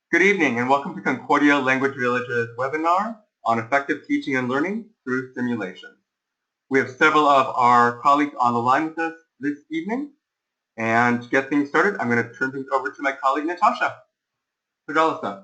Good evening and welcome to Concordia Language Village's webinar on effective teaching and learning through simulation. We have several of our colleagues on the line with us this evening, and to get things started, I'm going to turn things over to my colleague Natasha. Pожалуйста.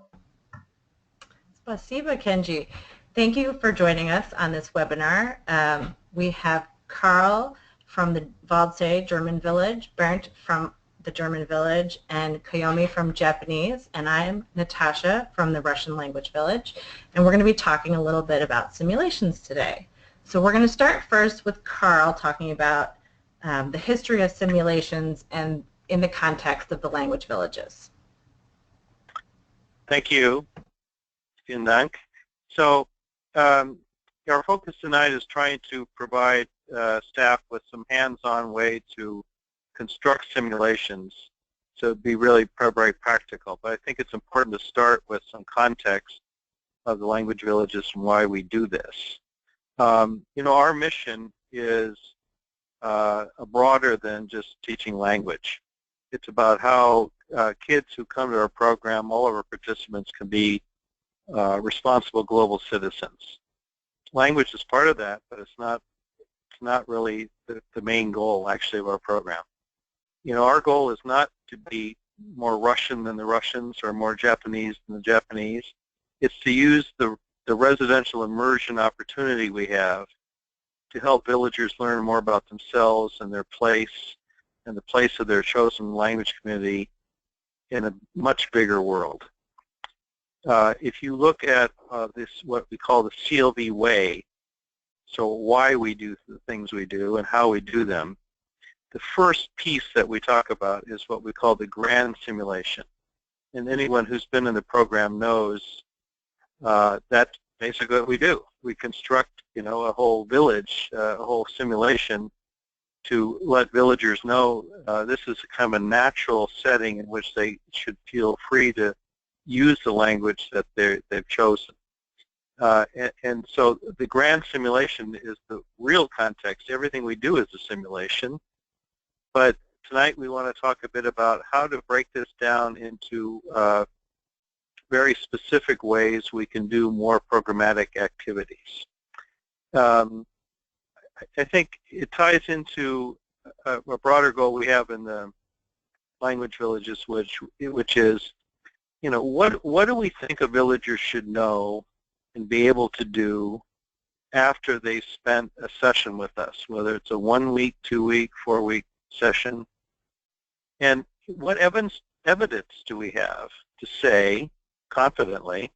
Spasiba, Kenji. Thank you for joining us on this webinar. We have Karl from the Waldsee German Village, Berndt from the German Village, and Koyomi from Japanese, and I am Natasha from the Russian Language Village, and we're going to be talking a little bit about simulations today. So we're going to start first with Karl talking about the history of simulations and in the context of the language villages. Thank you. Vielen Dank. So our focus tonight is trying to provide staff with some hands-on way to construct simulations to be really very practical. But I think it's important to start with some context of the language villages and why we do this. Our mission is broader than just teaching language. It's about how kids who come to our program, all of our participants, can be responsible global citizens. Language is part of that, but it's not really the main goal, actually, of our program. Our goal is not to be more Russian than the Russians or more Japanese than the Japanese. It's to use the residential immersion opportunity we have to help villagers learn more about themselves and their place and the place of their chosen language community in a much bigger world. If you look at this, what we call the CLV way, so why we do the things we do and how we do them, the first piece that we talk about is what we call the grand simulation. And anyone who's been in the program knows that's basically what we do. We construct, a whole village, a whole simulation to let villagers know this is kind of a natural setting in which they should feel free to use the language that they've chosen. And so the grand simulation is the real context. Everything we do is a simulation. But tonight we want to talk a bit about how to break this down into very specific ways we can do more programmatic activities. I think it ties into a broader goal we have in the language villages, which is, what do we think a villager should know and be able to do after they spent a session with us, whether it's a 1-week, 2-week, 4-week session, and what evidence do we have to say confidently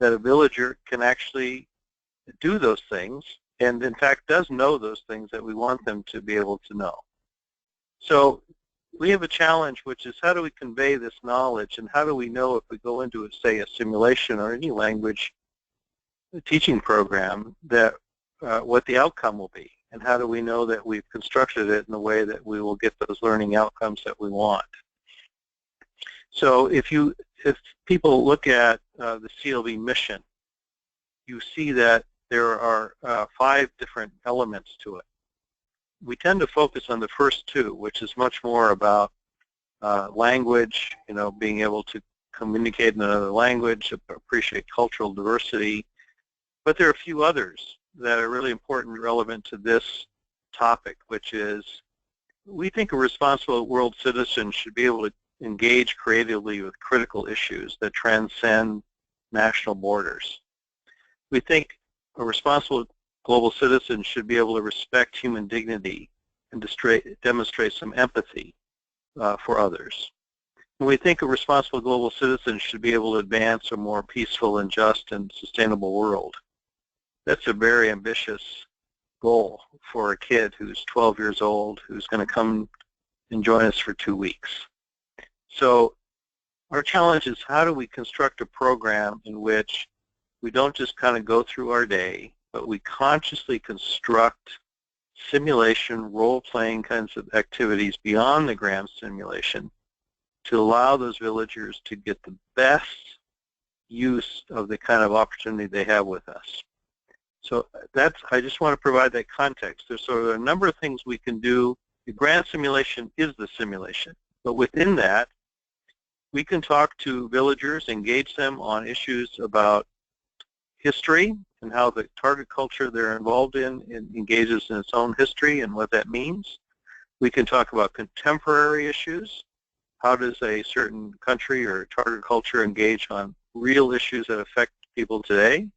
that a villager can actually do those things and in fact does know those things that we want them to be able to know. So we have a challenge, which is how do we convey this knowledge, and how do we know if we go into, say, a simulation or any language teaching program that what the outcome will be, and how do we know that we've constructed it in a way that we will get those learning outcomes that we want. So if people look at the CLV mission, you see that there are 5 different elements to it. We tend to focus on the first 2, which is much more about language, being able to communicate in another language, appreciate cultural diversity. But there are a few others that are really important and relevant to this topic, which is we think a responsible world citizen should be able to engage creatively with critical issues that transcend national borders. We think a responsible global citizen should be able to respect human dignity and demonstrate some empathy for others. And we think a responsible global citizen should be able to advance a more peaceful and just and sustainable world. That's a very ambitious goal for a kid who's 12 years old, who's going to come and join us for 2 weeks. So our challenge is, how do we construct a program in which we don't just kind of go through our day, but we consciously construct simulation, role-playing kinds of activities beyond the grand simulation to allow those villagers to get the best use of the kind of opportunity they have with us. So I just want to provide that context. There's sort of a number of things we can do. The grand simulation is the simulation, but within that, We can talk to villagers, engage them on issues about history and how the target culture they're involved in engages in its own history and what that means. We can talk about contemporary issues. How does a certain country or target culture engage on real issues that affect people today?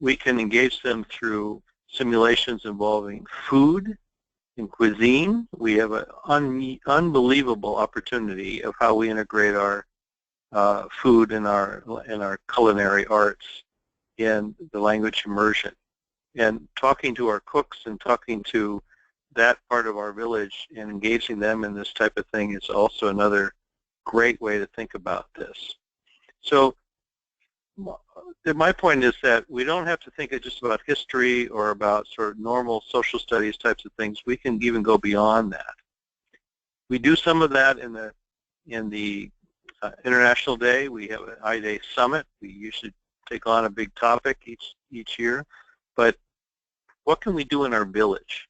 We can engage them through simulations involving food and cuisine. We have an unbelievable opportunity of how we integrate our food and our culinary arts in the language immersion. And talking to our cooks and talking to that part of our village and engaging them in this type of thing is also another great way to think about this. So my point is that we don't have to think just about history or about sort of normal social studies types of things. We can even go beyond that. We do some of that in the International Day. We have an I-Day Summit. We usually take on a big topic each year. But what can we do in our village?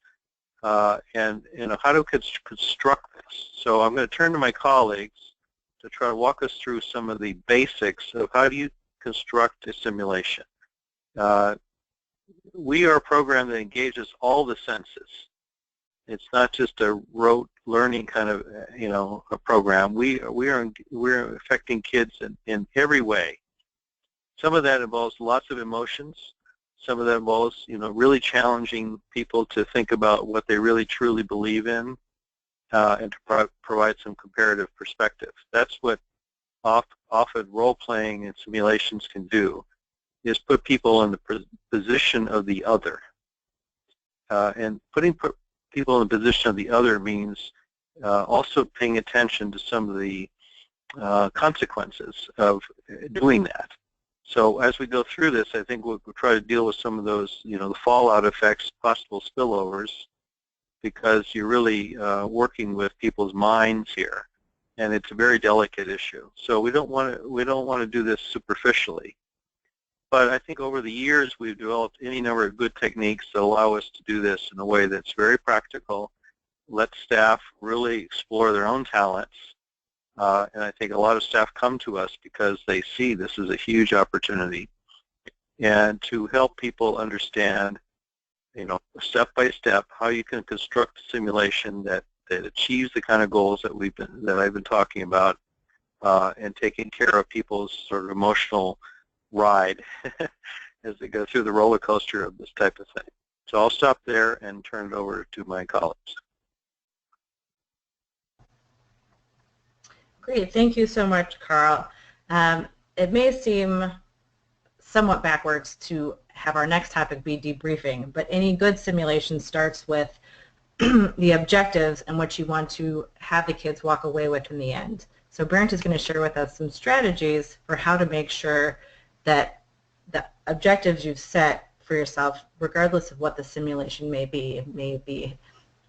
And how do we construct this? So I'm going to turn to my colleagues to try to walk us through some of the basics of how do you construct a simulation. We are a program that engages all the senses. It's not just a rote learning kind of a program. We're affecting kids in every way. Some of that involves lots of emotions. Some of that involves really challenging people to think about what they really truly believe in and to provide some comparative perspective. That's what often role-playing and simulations can do, is put people in the position of the other. And putting people in the position of the other means also paying attention to some of the consequences of doing that. So as we go through this, I think we'll try to deal with some of those, the fallout effects, possible spillovers, because you're really working with people's minds here, and it's a very delicate issue. So we don't want to do this superficially. But I think over the years we've developed any number of good techniques that allow us to do this in a way that's very practical, let staff really explore their own talents. And I think a lot of staff come to us because they see this is a huge opportunity. And to help people understand, step by step, how you can construct a simulation that achieves the kind of goals that I've been talking about, and taking care of people's sort of emotional ride as they go through the roller coaster of this type of thing. So I'll stop there and turn it over to my colleagues. Great. Thank you so much, Karl. It may seem somewhat backwards to have our next topic be debriefing, but any good simulation starts with the objectives and what you want to have the kids walk away with in the end. So Berndt is going to share with us some strategies for how to make sure that the objectives you've set for yourself, regardless of what the simulation may be, it may be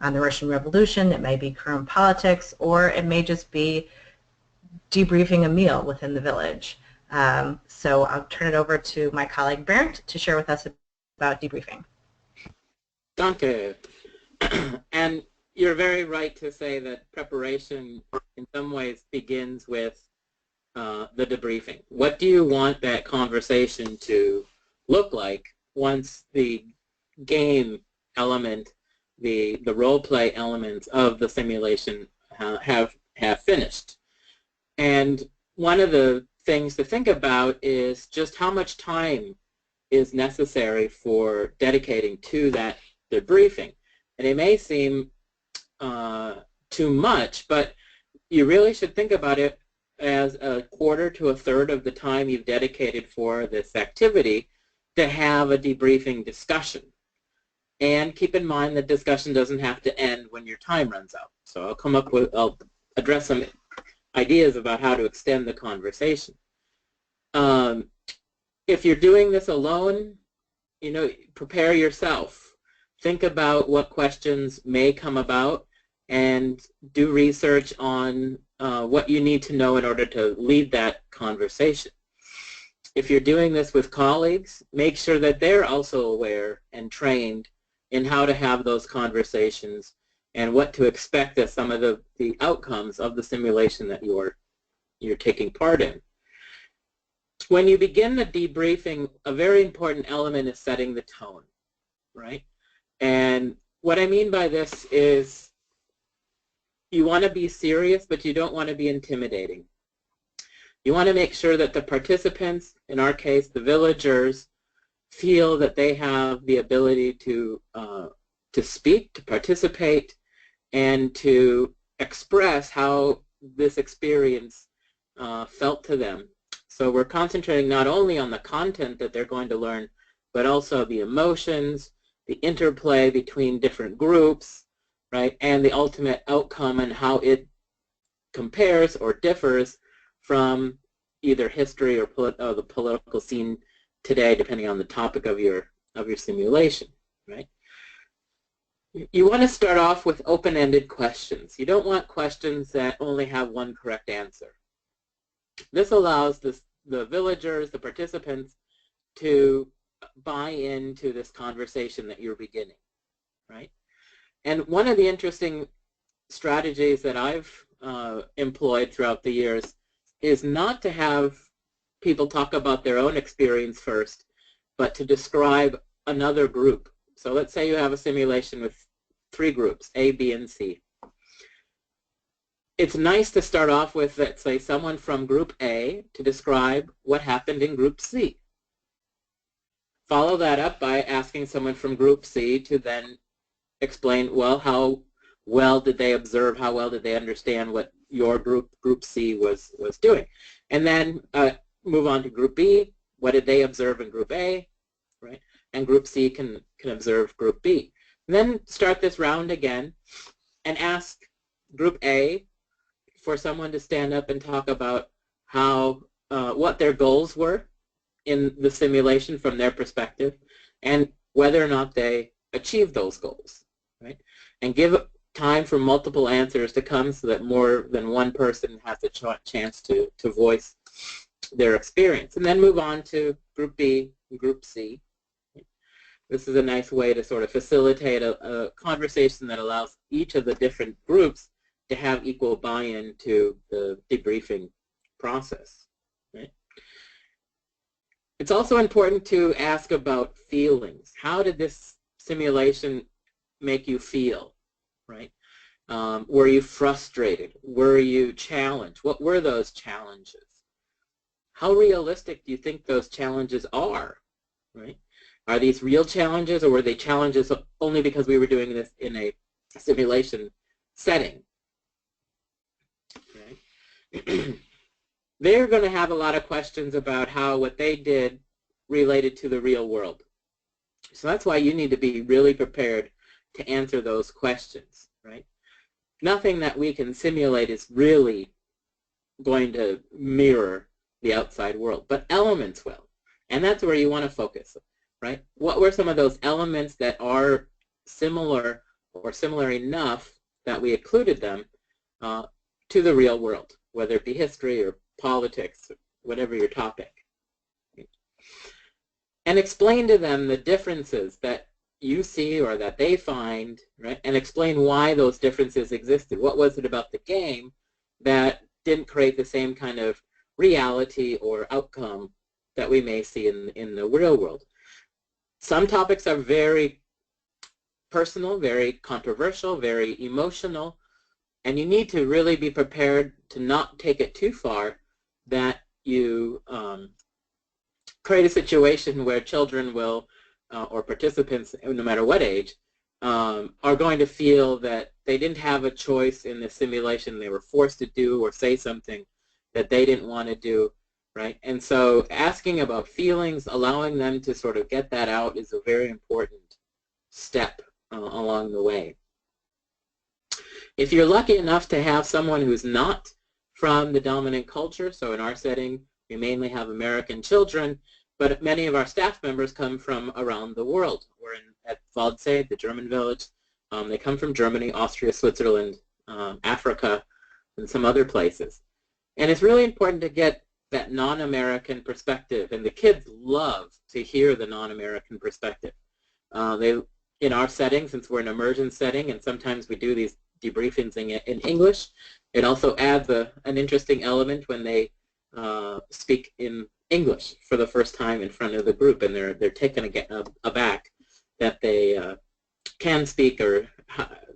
on the Russian Revolution, it may be current politics, or it may just be debriefing a meal within the village. So I'll turn it over to my colleague Berndt to share with us about debriefing. Danke. And you're very right to say that preparation in some ways begins with the debriefing. What do you want that conversation to look like once the game element, the role play elements of the simulation have finished? And one of the things to think about is just how much time is necessary for dedicating to that debriefing. And it may seem too much, but you really should think about it as a quarter to a third of the time you've dedicated for this activity to have a debriefing discussion. And keep in mind that discussion doesn't have to end when your time runs out. So I'll address some ideas about how to extend the conversation. If you're doing this alone, prepare yourself. Think about what questions may come about and do research on what you need to know in order to lead that conversation. If you're doing this with colleagues, make sure that they're also aware and trained in how to have those conversations and what to expect as some of the outcomes of the simulation that you're you're taking part in. When you begin the debriefing, a very important element is setting the tone, right? And what I mean by this is you want to be serious, but you don't want to be intimidating. You want to make sure that the participants, in our case, the villagers, feel that they have the ability to speak, to participate, and to express how this experience felt to them. So we're concentrating not only on the content that they're going to learn, but also the emotions, the interplay between different groups, right, and the ultimate outcome and how it compares or differs from either history or the political scene today, depending on the topic of your simulation, right? You want to start off with open-ended questions. You don't want questions that only have one correct answer. This allows the villagers, the participants, to buy into this conversation that you're beginning, right? And one of the interesting strategies that I've employed throughout the years is not to have people talk about their own experience first, but to describe another group. So let's say you have a simulation with 3 groups, A, B, and C. It's nice to start off with, let's say, someone from group A to describe what happened in group C. Follow that up by asking someone from group C to then explain, well, how well did they observe, how well did they understand what your group C, was doing. And then move on to group B. What did they observe in group A, right? And group C can observe group B. And then start this round again and ask group A for someone to stand up and talk about how what their goals were in the simulation from their perspective and whether or not they achieved those goals, right? And give time for multiple answers to come so that more than one person has a chance to voice their experience. And then move on to group B and group C. This is a nice way to sort of facilitate a conversation that allows each of the different groups to have equal buy-in to the debriefing process, right? It's also important to ask about feelings. How did this simulation make you feel, right? Were you frustrated? Were you challenged? What were those challenges? How realistic do you think those challenges are, right? Are these real challenges, or were they challenges only because we were doing this in a simulation setting? Right? They're going to have a lot of questions about how what they did related to the real world. So that's why you need to be really prepared to answer those questions, right? Nothing that we can simulate is really going to mirror the outside world, but elements will. And that's where you want to focus, right? What were some of those elements that are similar or similar enough that we included them to the real world, whether it be history or politics, whatever your topic. And explain to them the differences that you see or that they find, right? And explain why those differences existed. What was it about the game that didn't create the same kind of reality or outcome that we may see in the real world? Some topics are very personal, very controversial, very emotional, and you need to really be prepared to not take it too far that you create a situation where children will, or participants, no matter what age, are going to feel that they didn't have a choice in the simulation. They were forced to do or say something that they didn't want to do, right? And so asking about feelings, allowing them to sort of get that out is a very important step along the way. If you're lucky enough to have someone who's not from the dominant culture, so in our setting, we mainly have American children, but many of our staff members come from around the world. We're at Waldsee, the German village. They come from Germany, Austria, Switzerland, Africa, and some other places. And it's really important to get that non-American perspective, and the kids love to hear the non-American perspective. In our setting, since we're an immersion setting, and sometimes we do these debriefings in English. It also adds an interesting element when they speak in English for the first time in front of the group, and they're taken aback that they can speak or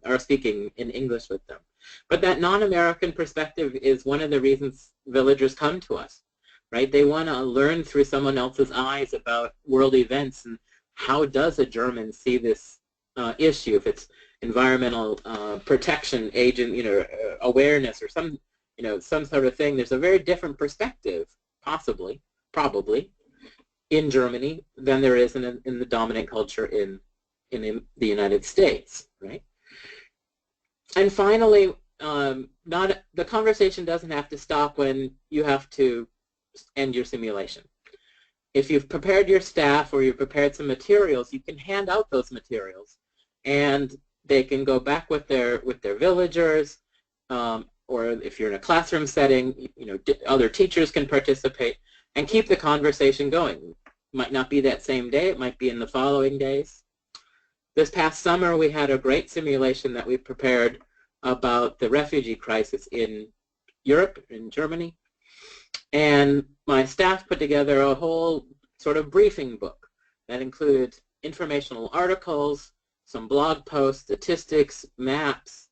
are speaking in English with them. But that non-American perspective is one of the reasons villagers come to us, right? They want to learn through someone else's eyes about world events and how does a German see this issue, if it's environmental protection agent, awareness or some sort of thing. There's a very different perspective, probably, in Germany than there is in the dominant culture in the United States, right? And finally, the conversation doesn't have to stop when you have to end your simulation. If you've prepared your staff or you've prepared some materials, you can hand out those materials, and they can go back with their villagers, or if you're in a classroom setting, other teachers can participate and keep the conversation going. It might not be that same day, it might be in the following days. This past summer, we had a great simulation that we prepared about the refugee crisis in Europe, in Germany. And my staff put together a whole sort of briefing book that included informational articles, some blog posts, statistics, maps,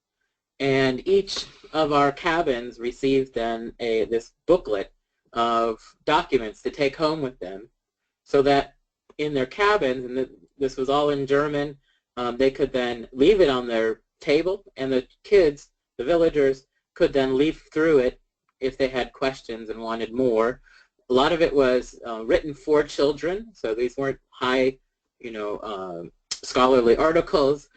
and each of our cabins received then this booklet of documents to take home with them, so that in their cabins, and this was all in German, they could then leave it on their table, and the kids, the villagers, could then leaf through it if they had questions and wanted more. A lot of it was written for children, so these weren't high, scholarly articles.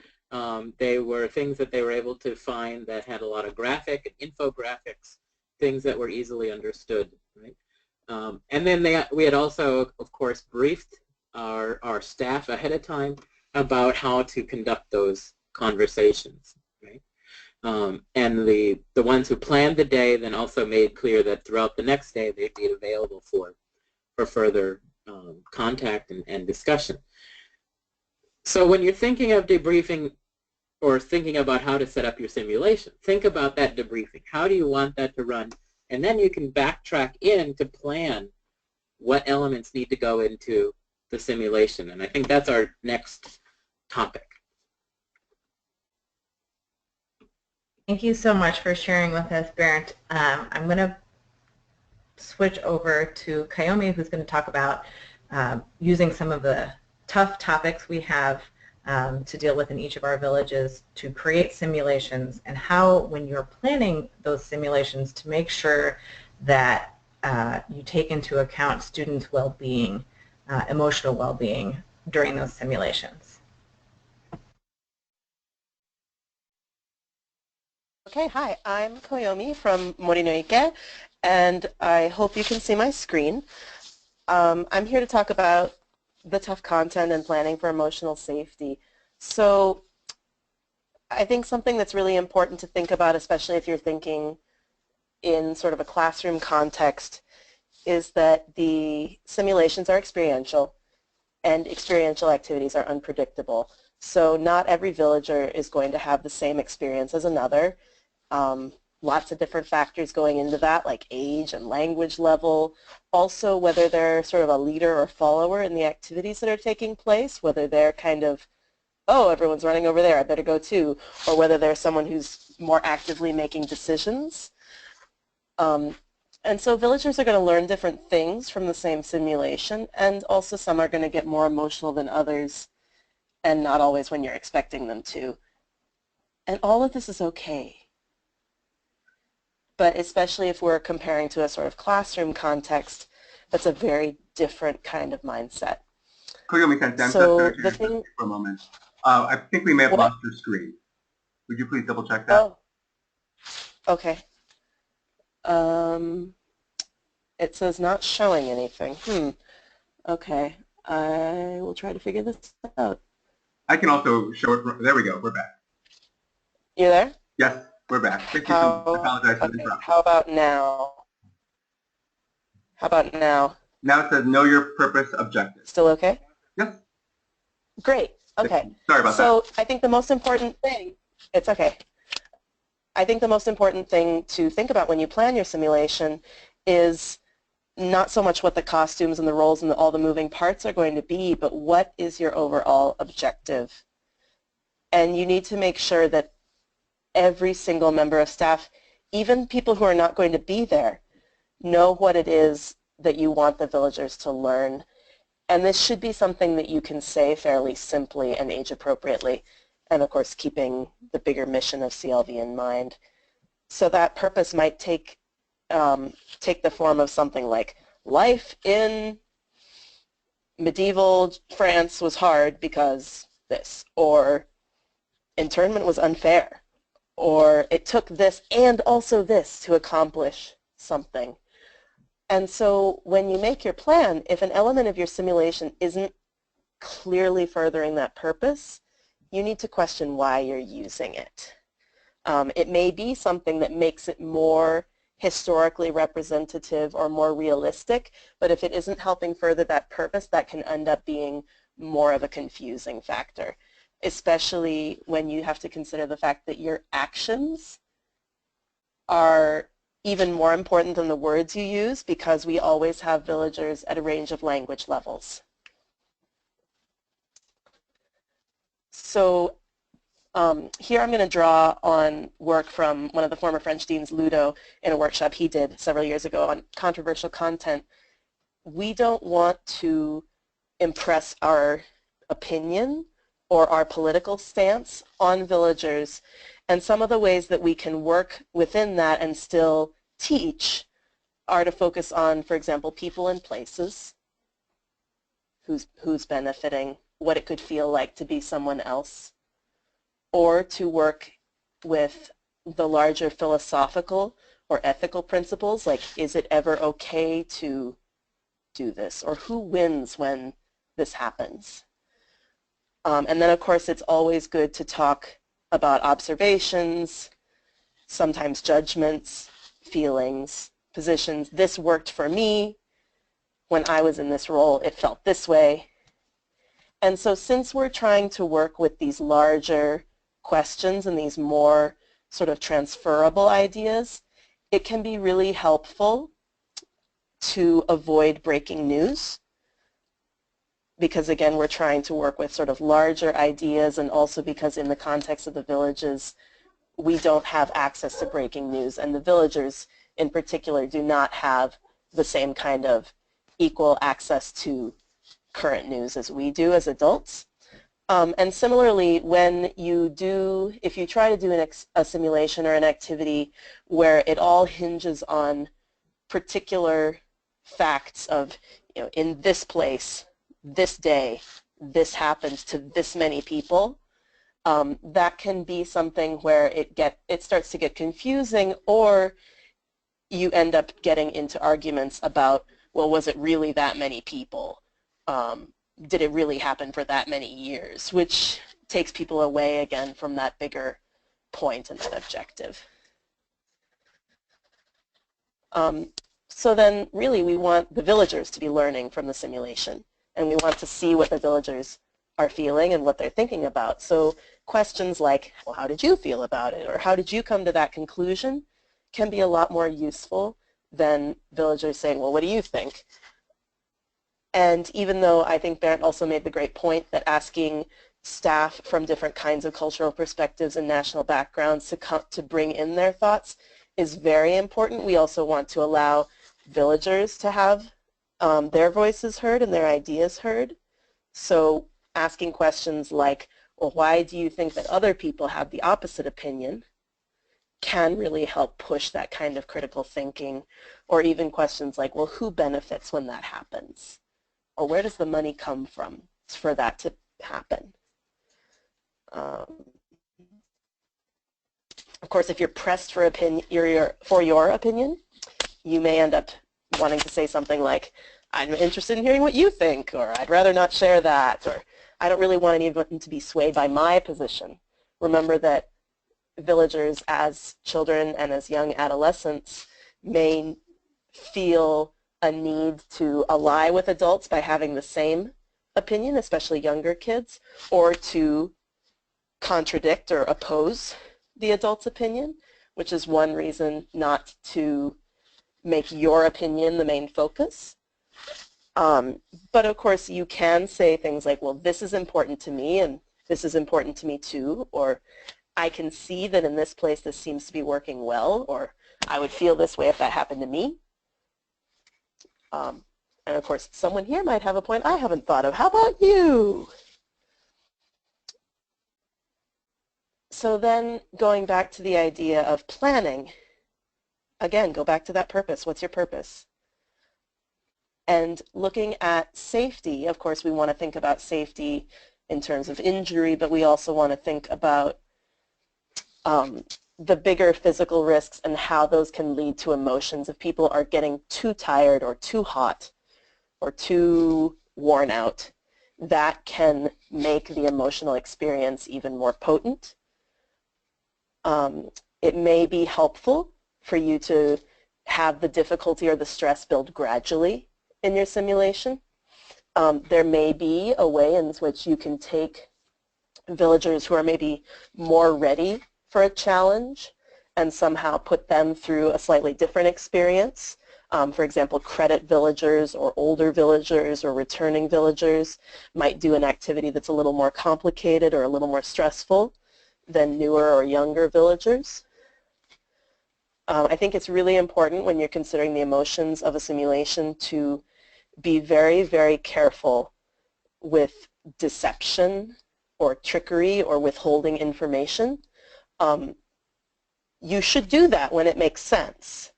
They were things that they were able to find that had a lot of graphic and infographics, things that were easily understood, right? And then we had also, of course, briefed our staff ahead of time about how to conduct those conversations, right? And the ones who planned the day then also made clear that throughout the next day they'd be available for further contact and discussion. So when you're thinking of debriefing or thinking about how to set up your simulation, think about that debriefing. How do you want that to run? And then you can backtrack in to plan what elements need to go into the simulation. And I think that's our next topic. Thank you so much for sharing with us, Berndt. I'm going to switch over to Koyomi, who's going to talk about using some of the tough topics we have to deal with in each of our villages to create simulations, and how, when you're planning those simulations, to make sure that you take into account students' well-being, emotional well-being during those simulations. Okay, hi, I'm Koyomi from Morinoike, and I hope you can see my screen. I'm here to talk about the tough content and planning for emotional safety. So I think something that's really important to think about, especially if you're thinking in sort of a classroom context, is that the simulations are experiential, and experiential activities are unpredictable. So not every villager is going to have the same experience as another. Lots of different factors going into that, like age and language level. Also, whether they're sort of a leader or follower in the activities that are taking place, whether they're kind of, oh, everyone's running over there, I better go too, or whether they're someone who's more actively making decisions. And so villagers are going to learn different things from the same simulation, and also some are going to get more emotional than others, and not always when you're expecting them to. And all of this is okay. But especially if we're comparing to a sort of classroom context, that's a very different kind of mindset. Koyomi, I'm So just the thing, for a moment. I think we may have lost your screen. Would you please double check that? oh, okay. It says not showing anything. Okay, I will try to figure this out. I can also show it. There we go. We're back. You there? Yes, we're back. Thank you. I apologize for the interruption. How about now? How about now? Now it says know your purpose objective. Still okay? Yes. Great. Okay. Sorry about that. So I think the most important thing, it's okay. I think the most important thing to think about when you plan your simulation is not so much what the costumes and the roles and all the moving parts are going to be, but what is your overall objective. And you need to make sure that every single member of staff, even people who are not going to be there, know what it is that you want the villagers to learn. And this should be something that you can say fairly simply and age appropriately, and of course keeping the bigger mission of CLV in mind. So that purpose might take the form of something like, life in medieval France was hard because this, or internment was unfair, or it took this and also this to accomplish something. And so when you make your plan, if an element of your simulation isn't clearly furthering that purpose, you need to question why you're using it. It may be something that makes it more historically representative or more realistic, but if it isn't helping further that purpose, that can end up being more of a confusing factor, especially when you have to consider the fact that your actions are even more important than the words you use, because we always have villagers at a range of language levels. So here I'm going to draw on work from one of the former French deans, Ludo, in a workshop he did several years ago on controversial content. We don't want to impress our opinion or our political stance on villagers, and some of the ways that we can work within that and still teach are to focus on, for example, people and places, who's benefiting, what it could feel like to be someone else, or to work with the larger philosophical or ethical principles, like, is it ever okay to do this, or who wins when this happens? And then, of course, it's always good to talk about observations, sometimes judgments, feelings, positions. This worked for me. When I was in this role, it felt this way. And so since we're trying to work with these larger questions and these more sort of transferable ideas, it can be really helpful to avoid breaking news, because again, we're trying to work with sort of larger ideas, and also because in the context of the villages, we don't have access to breaking news, and the villagers in particular do not have the same kind of equal access to current news as we do as adults. And similarly, when you do, if you try to do a simulation or an activity where it all hinges on particular facts of, you know, in this place, this day, this happens to this many people, that can be something where it starts to get confusing, or you end up getting into arguments about, well, was it really that many people? Did it really happen for that many years? Which takes people away again from that bigger point and that objective. So then really we want the villagers to be learning from the simulation, and we want to see what the villagers are feeling and what they're thinking about. So questions like, well, how did you feel about it? Or how did you come to that conclusion? Can be a lot more useful than villagers saying, well, what do you think? And even though I think Berndt also made the great point that asking staff from different kinds of cultural perspectives and national backgrounds to bring in their thoughts is very important, we also want to allow villagers to have their voices heard and their ideas heard. So asking questions like, well, why do you think that other people have the opposite opinion, can really help push that kind of critical thinking. Or even questions like, well, who benefits when that happens? Or where does the money come from for that to happen? Of course, if you're pressed for your opinion, you may end up wanting to say something like, I'm interested in hearing what you think, or I'd rather not share that, or I don't really want anyone to be swayed by my position. Remember that villagers as children and as young adolescents may feel a need to ally with adults by having the same opinion, especially younger kids, or to contradict or oppose the adult's opinion, which is one reason not to make your opinion the main focus. But of course, you can say things like, well, this is important to me, and this is important to me too, or I can see that in this place this seems to be working well, or I would feel this way if that happened to me. And of course, someone here might have a point I haven't thought of. How about you? So then going back to the idea of planning, again, go back to that purpose. What's your purpose? And looking at safety, of course, we want to think about safety in terms of injury, but we also want to think about the bigger physical risks and how those can lead to emotions if people are getting too tired or too hot or too worn out. That can make the emotional experience even more potent. It may be helpful for you to have the difficulty or the stress build gradually in your simulation. There may be a way in which you can take villagers who are maybe more ready for a challenge and somehow put them through a slightly different experience. For example, credit villagers or older villagers or returning villagers might do an activity that's a little more complicated or a little more stressful than newer or younger villagers. I think it's really important when you're considering the emotions of a simulation to be very, very careful with deception or trickery or withholding information. You should do that when it makes sense,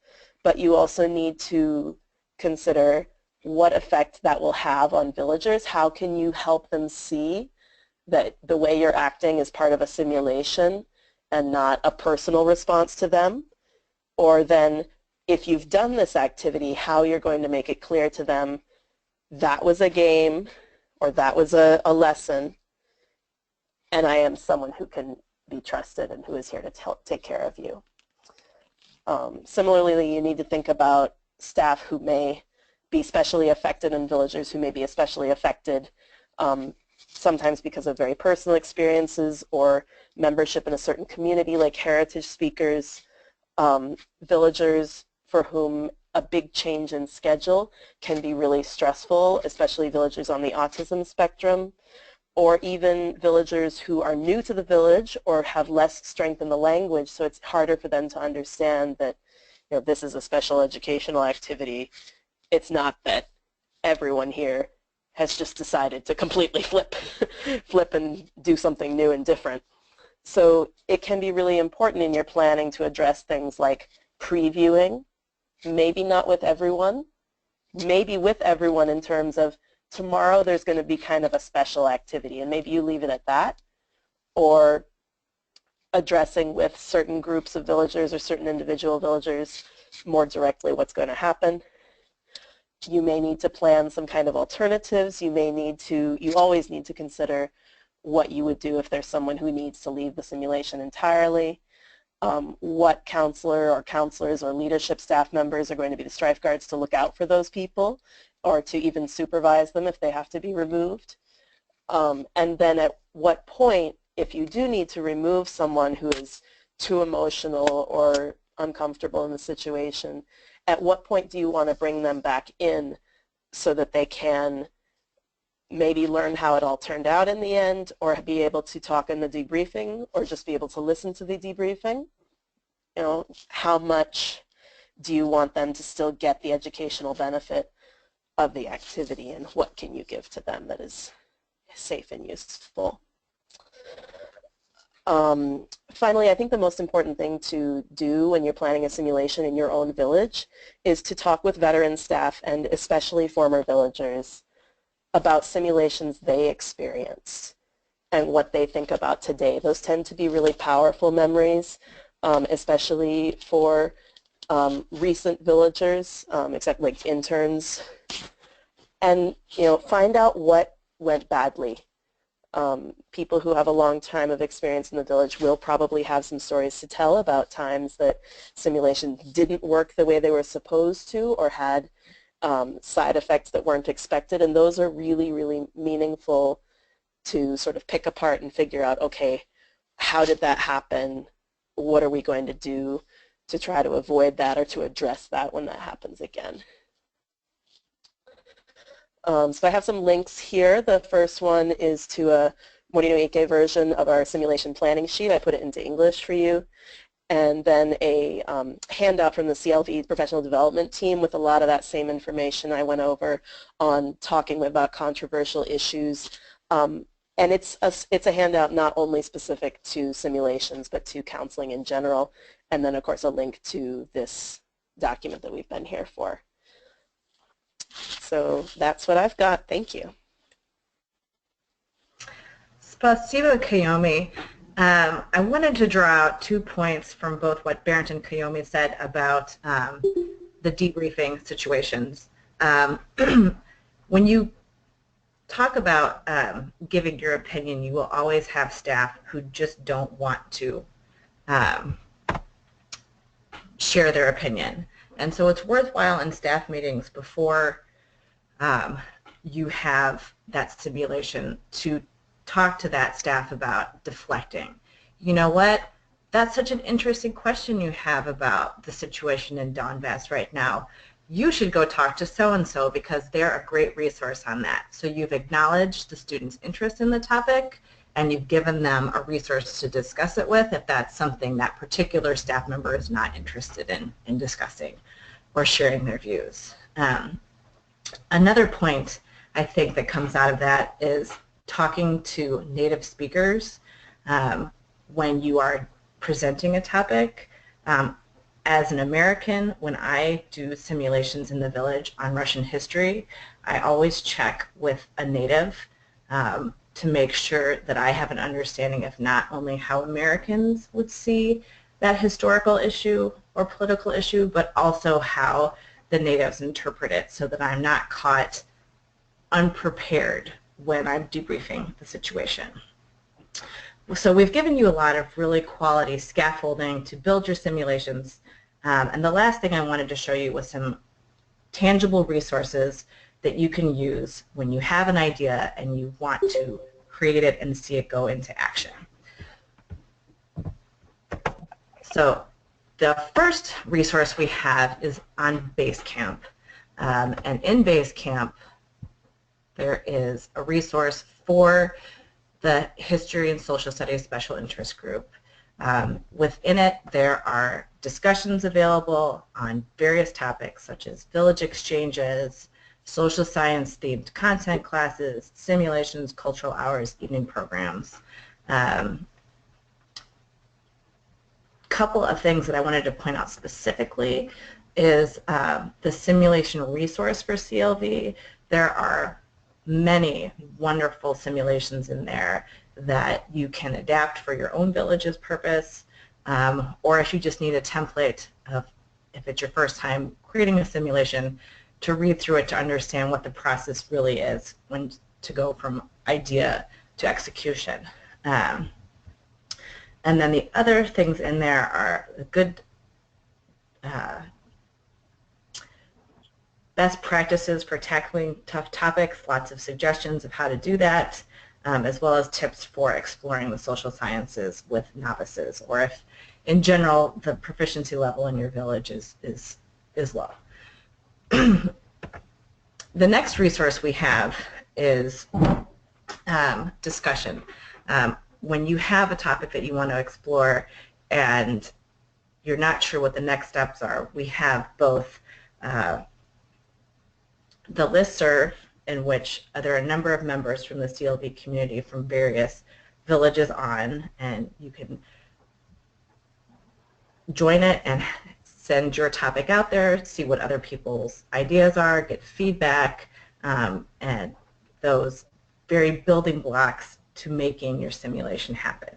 but you also need to consider what effect that will have on villagers. How can you help them see that the way you're acting is part of a simulation and not a personal response to them? Or then, if you've done this activity, how you're going to make it clear to them that was a game or that was a lesson, and I am someone who can be trusted and who is here to help take care of you. Similarly, you need to think about staff who may be specially affected and villagers who may be especially affected, sometimes because of very personal experiences or membership in a certain community, like heritage speakers, villagers for whom a big change in schedule can be really stressful, especially villagers on the autism spectrum, or even villagers who are new to the village or have less strength in the language, so it's harder for them to understand that, you know, this is a special educational activity. It's not that everyone here has just decided to completely flip and do something new and different. So it can be really important in your planning to address things like previewing, maybe not with everyone, maybe with everyone in terms of tomorrow there's going to be kind of a special activity, and maybe you leave it at that, or addressing with certain groups of villagers or certain individual villagers more directly what's going to happen. You may need to plan some kind of alternatives. You always need to consider what you would do if there's someone who needs to leave the simulation entirely. What counselor or counselors or leadership staff members are going to be the strife guards to look out for those people, or to even supervise them if they have to be removed. And then at what point, if you do need to remove someone who is too emotional or uncomfortable in the situation, at what point do you want to bring them back in so that they can maybe learn how it all turned out in the end, or be able to talk in the debriefing, or just be able to listen to the debriefing? You know, how much do you want them to still get the educational benefit of the activity, and what can you give to them that is safe and useful? Finally, I think the most important thing to do when you're planning a simulation in your own village is to talk with veteran staff, and especially former villagers, about simulations they experienced and what they think about today. Those tend to be really powerful memories, especially for recent villagers, except like interns. And, you know, find out what went badly. People who have a long time of experience in the village will probably have some stories to tell about times that simulations didn't work the way they were supposed to, or had side effects that weren't expected, and those are really, really meaningful to sort of pick apart and figure out, okay, how did that happen? What are we going to do? to try to avoid that or to address that when that happens again. So I have some links here. The first one is to a Morinoike version of our simulation planning sheet. I put it into English for you. And then a handout from the CLV professional development team with a lot of that same information I went over on talking about controversial issues. And it's a handout not only specific to simulations, but to counseling in general. And then, of course, a link to this document that we've been here for. So that's what I've got. Thank you. Spasibo Koyomi. I wanted to draw out 2 points from both what Berndt and Koyomi said about the debriefing situations. When you talk about giving your opinion, you will always have staff who just don't want to share their opinion. And so it's worthwhile in staff meetings before you have that simulation to talk to that staff about deflecting. You know what? That's such an interesting question you have about the situation in Donbass right now. You should go talk to so-and-so because they're a great resource on that. So you've acknowledged the student's interest in the topic and you've given them a resource to discuss it with if that's something that particular staff member is not interested in discussing or sharing their views. Another point I think that comes out of that is talking to native speakers when you are presenting a topic. As an American, when I do simulations in the village on Russian history, I always check with a native to make sure that I have an understanding of not only how Americans would see that historical issue or political issue, but also how the natives interpret it so that I'm not caught unprepared when I'm debriefing the situation. So we've given you a lot of really quality scaffolding to build your simulations. And the last thing I wanted to show you was some tangible resources that you can use when you have an idea and you want to create it and see it go into action. So the first resource we have is on Basecamp. And in Basecamp, there is a resource for the History and Social Studies Special Interest Group. Within it, there are discussions available on various topics such as village exchanges, social science themed content classes, simulations, cultural hours, evening programs. Couple of things that I wanted to point out specifically is the simulation resource for CLV. There are many wonderful simulations in there that you can adapt for your own village's purpose, or if you just need a template of, if it's your first time creating a simulation, to read through it to understand what the process really is when to go from idea to execution. And then the other things in there are a good best practices for tackling tough topics, lots of suggestions of how to do that, as well as tips for exploring the social sciences with novices, or if in general the proficiency level in your village is low. The next resource we have is discussion. When you have a topic that you want to explore and you're not sure what the next steps are, we have both the listserv, in which there are a number of members from the CLV community from various villages on, and you can join it and send your topic out there, see what other people's ideas are, get feedback, and those very building blocks to making your simulation happen.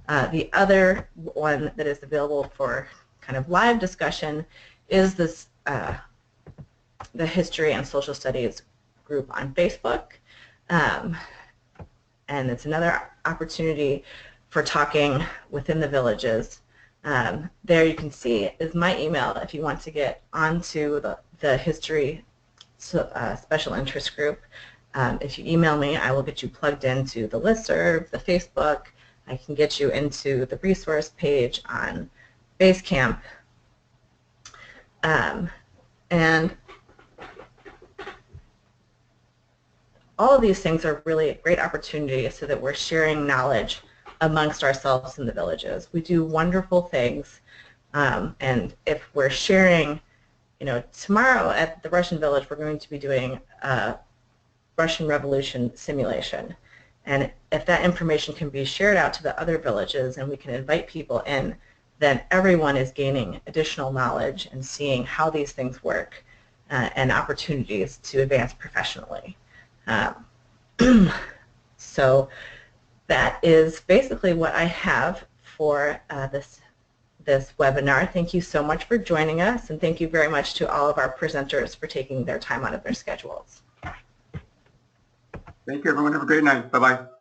The other one that is available for kind of live discussion is this the History and Social Studies group on Facebook. And it's another opportunity for talking within the villages. There you can see is my email if you want to get onto the History Special Interest Group. If you email me, I will get you plugged into the listserv, the Facebook. I can get you into the resource page on Basecamp. And all of these things are really a great opportunity so that we're sharing knowledge amongst ourselves in the villages. We do wonderful things, and if we're sharing, tomorrow at the Russian village we're going to be doing a Russian Revolution simulation. And if that information can be shared out to the other villages and we can invite people in, then everyone is gaining additional knowledge and seeing how these things work and opportunities to advance professionally. So that is basically what I have for this webinar. Thank you so much for joining us, and thank you very much to all of our presenters for taking their time out of their schedules. Thank you, everyone. Have a great night. Bye-bye.